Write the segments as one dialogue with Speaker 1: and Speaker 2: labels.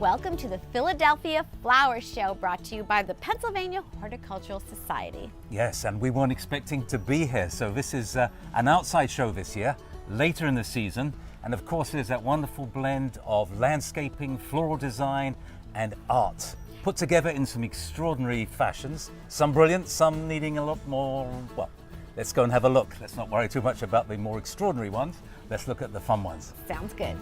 Speaker 1: Welcome to the Philadelphia Flower Show, brought to you by the Pennsylvania Horticultural Society.
Speaker 2: Yes, and we weren't expecting to be here, so this is an outside show this year, later in the season, and of course there's that wonderful blend of landscaping, floral design and art, put together in some extraordinary fashions, some brilliant, some needing a lot more, well, let's go and have a look. Let's not worry too much about the more extraordinary ones, let's look at the fun ones.
Speaker 1: Sounds good.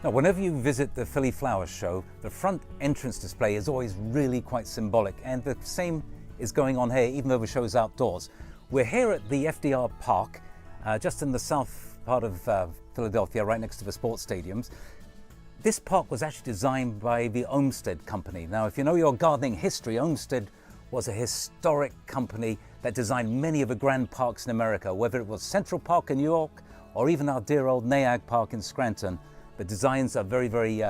Speaker 2: Now, whenever you visit the Philly Flower Show, the front entrance display is always really quite symbolic, and the same is going on here, even though the show's outdoors. We're here at the FDR Park, just in the south part of Philadelphia, right next to the sports stadiums. This park was actually designed by the Olmsted Company. Now, if you know your gardening history, Olmsted was a historic company that designed many of the grand parks in America, whether it was Central Park in New York or even our dear old Nyack Park in Scranton. The designs are very, very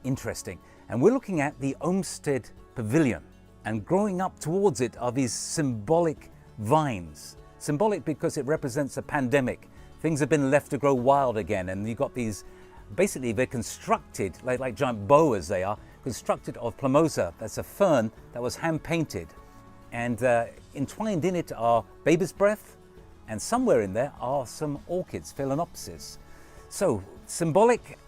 Speaker 2: interesting. And we're looking at the Olmsted Pavilion. And growing up towards it are these symbolic vines. Symbolic because it represents a pandemic. Things have been left to grow wild again. And you've got these, basically they're constructed, like giant boas they are, constructed of plumosa. That's a fern that was hand painted. And entwined in it are baby's breath. And somewhere in there are some orchids, phalaenopsis. So symbolic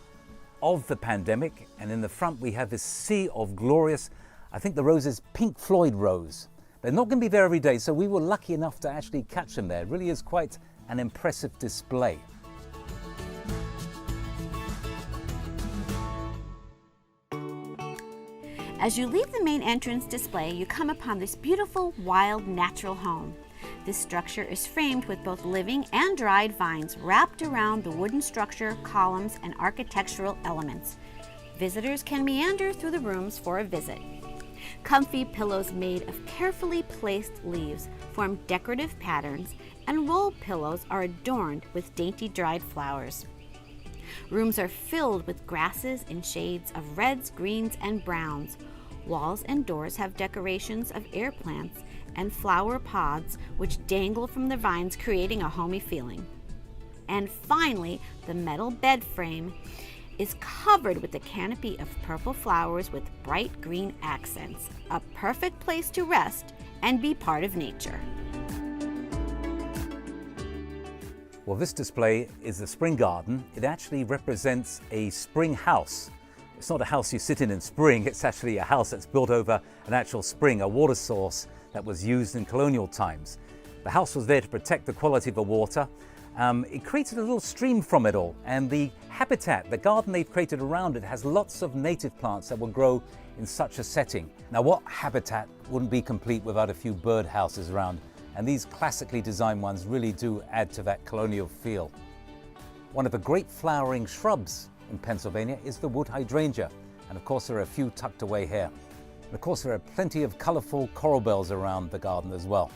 Speaker 2: of the pandemic, and in the front we have this sea of glorious, I think the rose is Pink Floyd rose. They're not going to be there every day, so we were lucky enough to actually catch them there. It really is quite an impressive display.
Speaker 1: As you leave the main entrance display, you come upon this beautiful, wild, natural home. This structure is framed with both living and dried vines wrapped around the wooden structure, columns, and architectural elements. Visitors can meander through the rooms for a visit. Comfy pillows made of carefully placed leaves form decorative patterns, and roll pillows are adorned with dainty dried flowers. Rooms are filled with grasses in shades of reds, greens, and browns. Walls and doors have decorations of air plants and flower pods which dangle from the vines, creating a homey feeling. And finally, the metal bed frame is covered with a canopy of purple flowers with bright green accents, a perfect place to rest and be part of nature.
Speaker 2: Well, this display is the spring garden. It actually represents a spring house. It's not a house you sit in spring, it's actually a house that's built over an actual spring, a water source that was used in colonial times. The house was there to protect the quality of the water. It created a little stream from it all, and the habitat, the garden they've created around it, has lots of native plants that will grow in such a setting. Now, what habitat wouldn't be complete without a few bird houses around? And these classically designed ones really do add to that colonial feel. One of the great flowering shrubs in Pennsylvania is the wood hydrangea, and of course there are a few tucked away here. And of course there are plenty of colourful coral bells around the garden as well.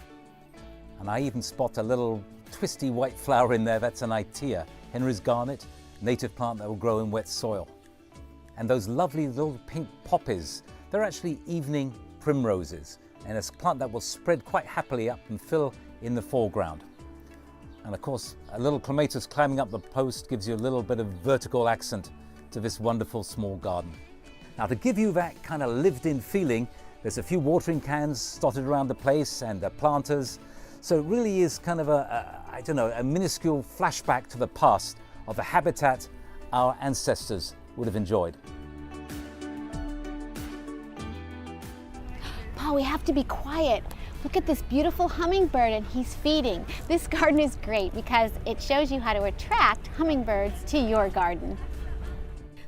Speaker 2: And I even spot a little twisty white flower in there. That's an Itea, Henry's garnet, native plant that will grow in wet soil. And those lovely little pink poppies, they're actually evening primroses, and it's a plant that will spread quite happily up and fill in the foreground. And of course, a little clematis climbing up the post gives you a little bit of vertical accent to this wonderful small garden. Now, to give you that kind of lived-in feeling, there's a few watering cans dotted around the place and planters. So it really is kind of a minuscule flashback to the past of a habitat our ancestors would have enjoyed.
Speaker 1: Paul, we have to be quiet. Look at this beautiful hummingbird, and he's feeding. This garden is great because it shows you how to attract hummingbirds to your garden.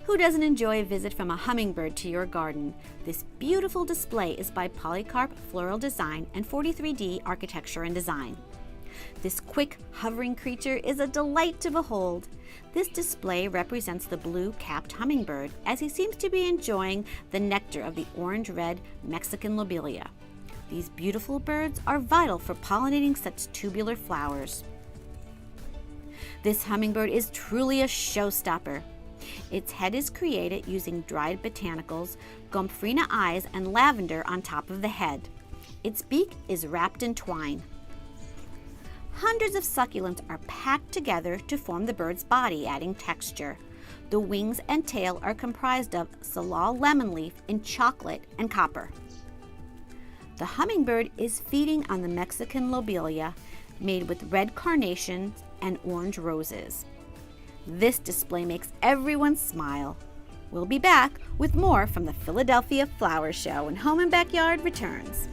Speaker 1: Who doesn't enjoy a visit from a hummingbird to your garden? This beautiful display is by Polycarp Floral Design and 43D Architecture and Design. This quick, hovering creature is a delight to behold. This display represents the blue-capped hummingbird as he seems to be enjoying the nectar of the orange-red Mexican lobelia. These beautiful birds are vital for pollinating such tubular flowers. This hummingbird is truly a showstopper. Its head is created using dried botanicals, gomphrena eyes, and lavender on top of the head. Its beak is wrapped in twine. Hundreds of succulents are packed together to form the bird's body, adding texture. The wings and tail are comprised of salal lemon leaf in chocolate and copper. The hummingbird is feeding on the Mexican lobelia made with red carnations and orange roses. This display makes everyone smile. We'll be back with more from the Philadelphia Flower Show when Home and Backyard returns.